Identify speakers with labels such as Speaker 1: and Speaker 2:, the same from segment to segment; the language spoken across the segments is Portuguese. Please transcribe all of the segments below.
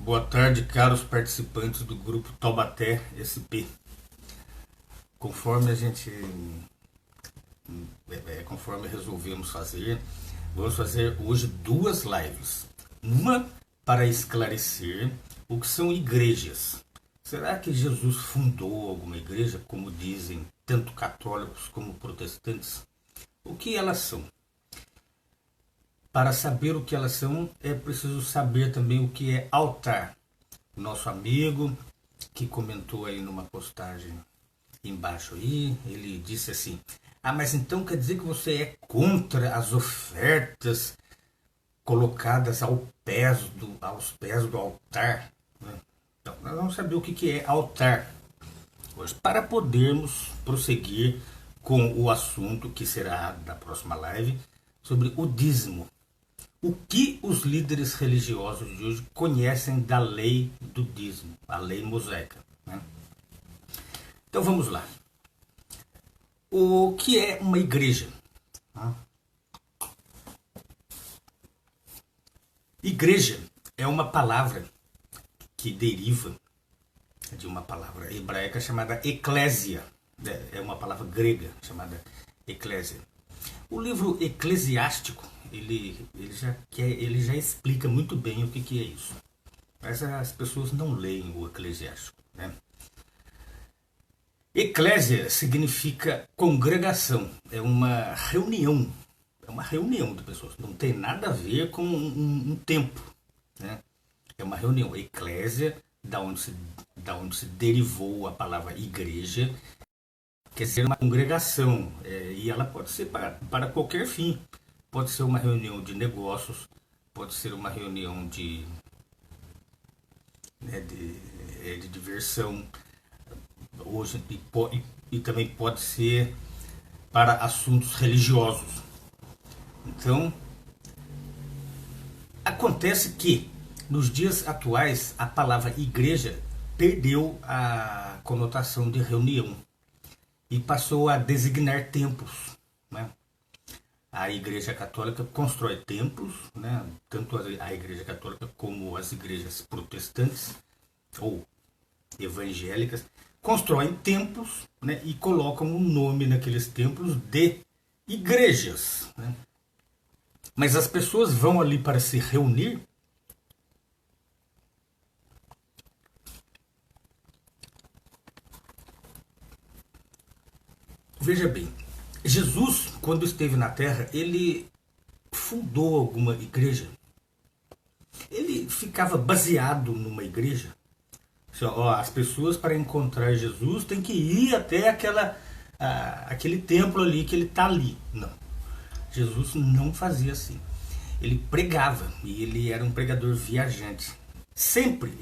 Speaker 1: Boa tarde, caros participantes do grupo Taubaté SP. Conforme a gente, conforme resolvemos fazer, vamos fazer hoje duas lives. Uma para esclarecer o que são igrejas. Será que Jesus fundou alguma igreja, como dizem tanto católicos como protestantes? O que elas são? Para saber o que elas são, é preciso saber também o que é altar. O nosso amigo que comentou aí numa postagem embaixo aí, ele disse assim: ah, mas então quer dizer que você é contra as ofertas colocadas aos pés do altar? Então, nós vamos saber o que é altar hoje, para podermos prosseguir com o assunto que será da próxima live sobre o dízimo. O que os líderes religiosos de hoje conhecem da lei do dízimo, a lei mosaica, né? Então vamos lá. O que é uma igreja? Igreja é uma palavra que deriva de uma palavra hebraica chamada eclésia. É uma palavra grega chamada eclésia. O livro Eclesiástico ele já explica muito bem o que é isso. Mas as pessoas não leem o Eclesiástico, né? Eclésia significa congregação, é uma reunião de pessoas, não tem nada a ver com um templo, né? É uma reunião. Eclésia, da onde se derivou a palavra igreja, quer dizer uma congregação, e ela pode ser para qualquer fim. Pode ser uma reunião de negócios, pode ser uma reunião de diversão, hoje, e também pode ser para assuntos religiosos. Então, acontece que nos dias atuais a palavra igreja perdeu a conotação de reunião e passou a designar templos, né? A Igreja Católica constrói templos, né? Tanto a Igreja Católica como as igrejas protestantes ou evangélicas constroem templos, né? E colocam o nome naqueles templos de igrejas, né? Mas as pessoas vão ali para se reunir. Veja bem, Jesus, quando esteve na Terra, ele fundou alguma igreja. Ele ficava baseado numa igreja. As pessoas, para encontrar Jesus, têm que ir até aquele templo ali que ele está ali. Não. Jesus não fazia assim. Ele pregava, e ele era um pregador viajante. Sempre,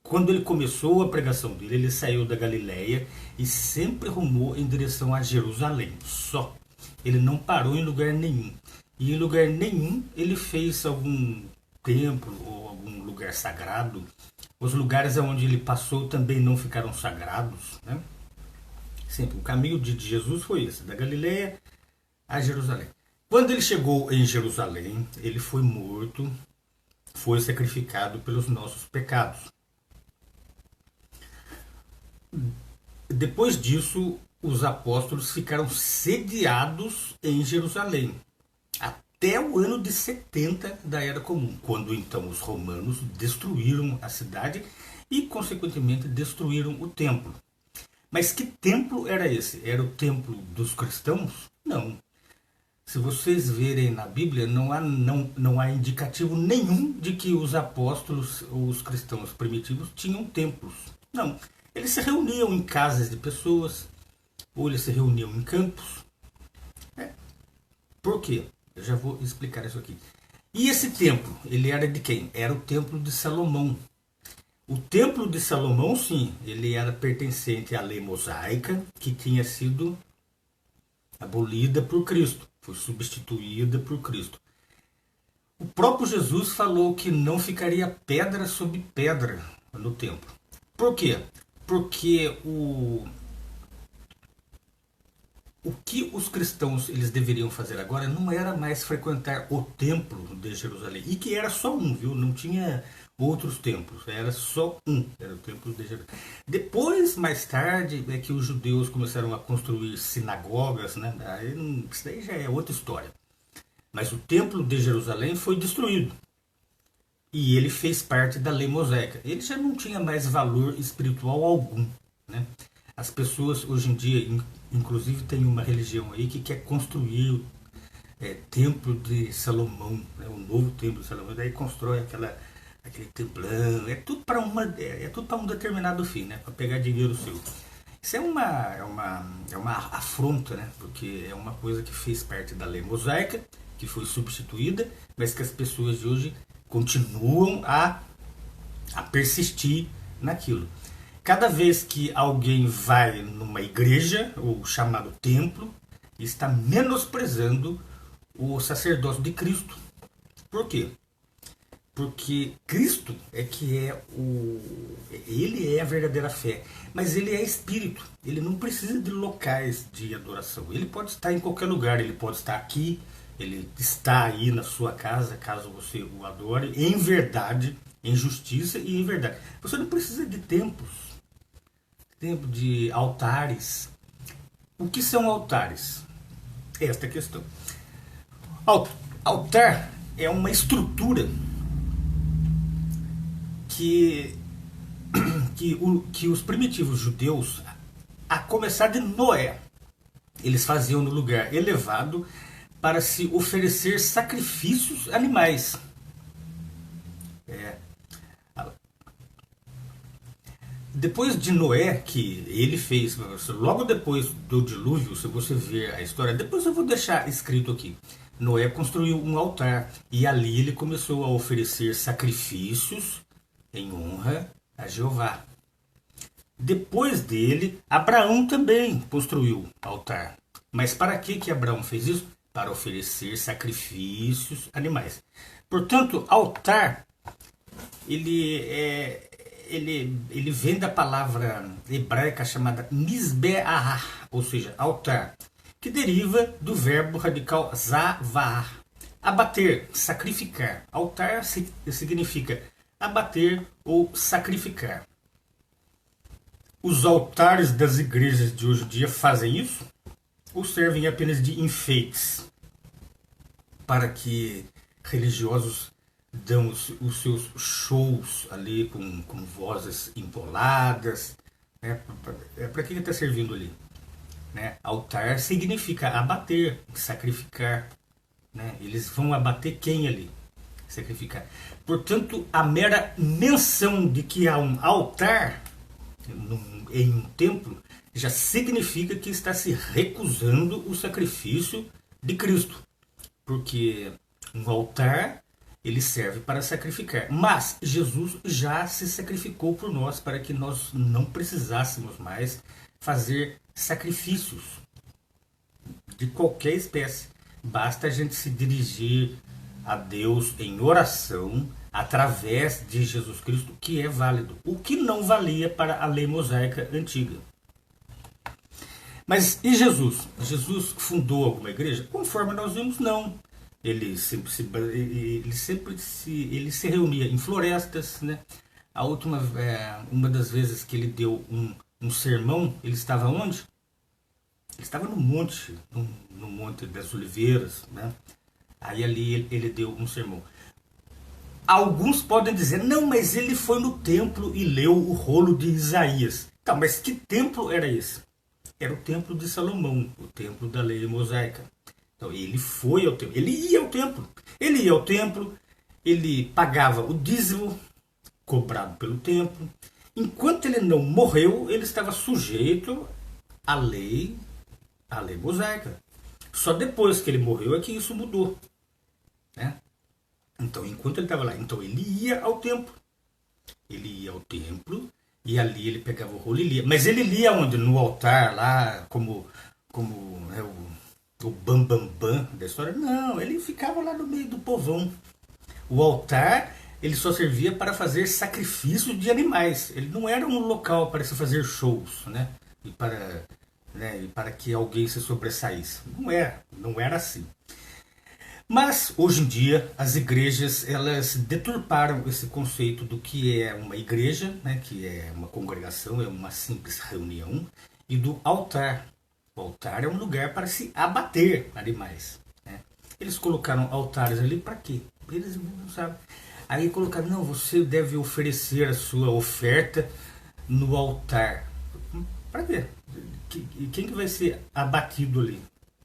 Speaker 1: quando ele começou a pregação dele, ele saiu da Galileia e sempre rumou em direção a Jerusalém. Só. Ele não parou em lugar nenhum. E em lugar nenhum ele fez algum templo ou algum lugar sagrado. Os lugares onde ele passou também não ficaram sagrados, né? Sempre o caminho de Jesus foi esse, da Galileia a Jerusalém. Quando ele chegou em Jerusalém, ele foi morto, foi sacrificado pelos nossos pecados. Depois disso, os apóstolos ficaram sediados em Jerusalém até o ano de 70 da Era Comum, quando então os romanos destruíram a cidade e, consequentemente, destruíram o templo. Mas que templo era esse? Era o templo dos cristãos? Não. Se vocês verem na Bíblia, não há indicativo nenhum de que os apóstolos ou os cristãos primitivos tinham templos. Não. Eles se reuniam em casas de pessoas, ou eles se reuniam em campos. Por quê? Eu já vou explicar isso aqui. E esse templo, ele era de quem? Era o templo de Salomão. O templo de Salomão, sim, ele era pertencente à lei mosaica, que tinha sido abolida por Cristo, foi substituída por Cristo. O próprio Jesus falou que não ficaria pedra sobre pedra no templo. Por quê? Porque o que os cristãos eles deveriam fazer agora não era mais frequentar o templo de Jerusalém, e que era só um, viu? Não tinha outros templos, era só um, era o templo de Jerusalém. Depois, mais tarde, é que os judeus começaram a construir sinagogas, né? Isso daí já é outra história. Mas o templo de Jerusalém foi destruído. E ele fez parte da lei mosaica. Ele já não tinha mais valor espiritual algum, né? As pessoas hoje em dia, inclusive tem uma religião aí que quer construir templo de Salomão, né? O novo templo de Salomão, daí constrói aquele templão, é tudo para um determinado fim, né? Para pegar dinheiro seu. Isso é uma afronta, né? Porque é uma coisa que fez parte da lei mosaica, que foi substituída, mas que as pessoas de hoje continuam a persistir naquilo. Cada vez que alguém vai numa igreja, ou chamado templo, está menosprezando o sacerdócio de Cristo. Por quê? Porque Cristo ele é a verdadeira fé, mas ele é espírito, ele não precisa de locais de adoração, ele pode estar em qualquer lugar, ele pode estar aqui, ele está aí na sua casa, caso você o adore, em verdade, em justiça e em verdade. Você não precisa de templos, de altares. O que são altares? Esta é a questão. Altar é uma estrutura que os primitivos judeus, a começar de Noé, eles faziam no lugar elevado para se oferecer sacrifícios animais. Depois de Noé, que ele fez, logo depois do dilúvio, se você ver a história, depois eu vou deixar escrito aqui. Noé construiu um altar e ali ele começou a oferecer sacrifícios em honra a Jeová. Depois dele, Abraão também construiu altar. Mas para que Abraão fez isso? Para oferecer sacrifícios animais. Portanto, altar, ele vem da palavra hebraica chamada Mizbeah, ou seja, altar, que deriva do verbo radical zavar, abater, sacrificar. Altar significa abater ou sacrificar. Os altares das igrejas de hoje em dia fazem isso? Ou servem apenas de enfeites para que religiosos dão os seus shows ali com vozes empoladas? Para que está servindo ali? Né? Altar significa abater, sacrificar. Né? Eles vão abater quem ali? Sacrificar. Portanto, a mera menção de que há um altar em um templo já significa que está se recusando o sacrifício de Cristo. Porque um altar, ele serve para sacrificar. Mas Jesus já se sacrificou por nós para que nós não precisássemos mais fazer sacrifícios de qualquer espécie. Basta a gente se dirigir a Deus em oração através de Jesus Cristo, que é válido. O que não valia para a lei mosaica antiga. Mas e Jesus? Jesus fundou alguma igreja? Conforme nós vimos, não. Ele se reunia em florestas, né? A última, uma das vezes que ele deu um sermão, ele estava onde? Ele estava no monte das Oliveiras, né? Aí ali ele deu um sermão. Alguns podem dizer, não, mas ele foi no templo e leu o rolo de Isaías. Tá, mas que templo era esse? Era o templo de Salomão, o templo da lei mosaica. Então ele foi ao templo, ele ia ao templo, ele pagava o dízimo cobrado pelo templo. Enquanto ele não morreu, ele estava sujeito à lei mosaica. Só depois que ele morreu é que isso mudou, né? Então, enquanto ele estava lá, então ele ia ao templo. Ele ia ao templo e ali ele pegava o rolo e lia. Mas ele lia onde? No altar lá, como né, o bambambam da história? Não, ele ficava lá no meio do povão. O altar, ele só servia para fazer sacrifício de animais. Ele não era um local para se fazer shows, né? E para que alguém se sobressaísse. Não era assim. Mas hoje em dia as igrejas elas deturparam esse conceito do que é uma igreja, né, que é uma congregação, é uma simples reunião, e do altar. O altar é um lugar para se abater animais. Né? Eles colocaram altares ali para quê? Eles não sabem. Aí colocaram, não, você deve oferecer a sua oferta no altar. Para quê? Quem que vai ser abatido ali?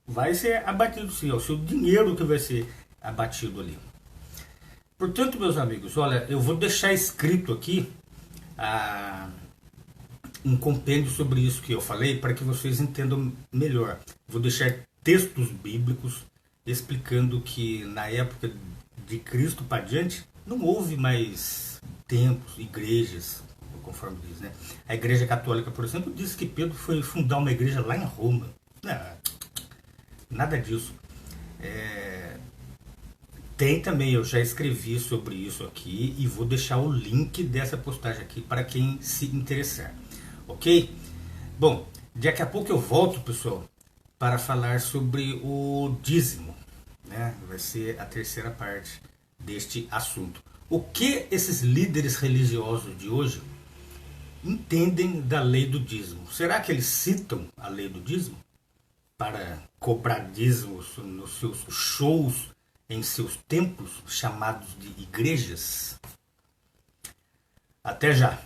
Speaker 1: Vai ser abatido sim, é o seu dinheiro que vai ser abatido ali. Portanto, meus amigos, olha, eu vou deixar escrito aqui um compêndio sobre isso que eu falei para que vocês entendam melhor. Vou deixar textos bíblicos explicando que na época de Cristo para diante não houve mais templos, igrejas, conforme diz, né? A Igreja Católica, por exemplo, diz que Pedro foi fundar uma igreja lá em Roma. Não, nada disso. Tem também, eu já escrevi sobre isso aqui e vou deixar o link dessa postagem aqui para quem se interessar. Ok? Bom, daqui a pouco eu volto, pessoal, para falar sobre o dízimo. Né? Vai ser a terceira parte deste assunto. O que esses líderes religiosos de hoje entendem da lei do dízimo? Será que eles citam a lei do dízimo para cobrar dízimos nos seus shows, em seus templos chamados de igrejas? Até já!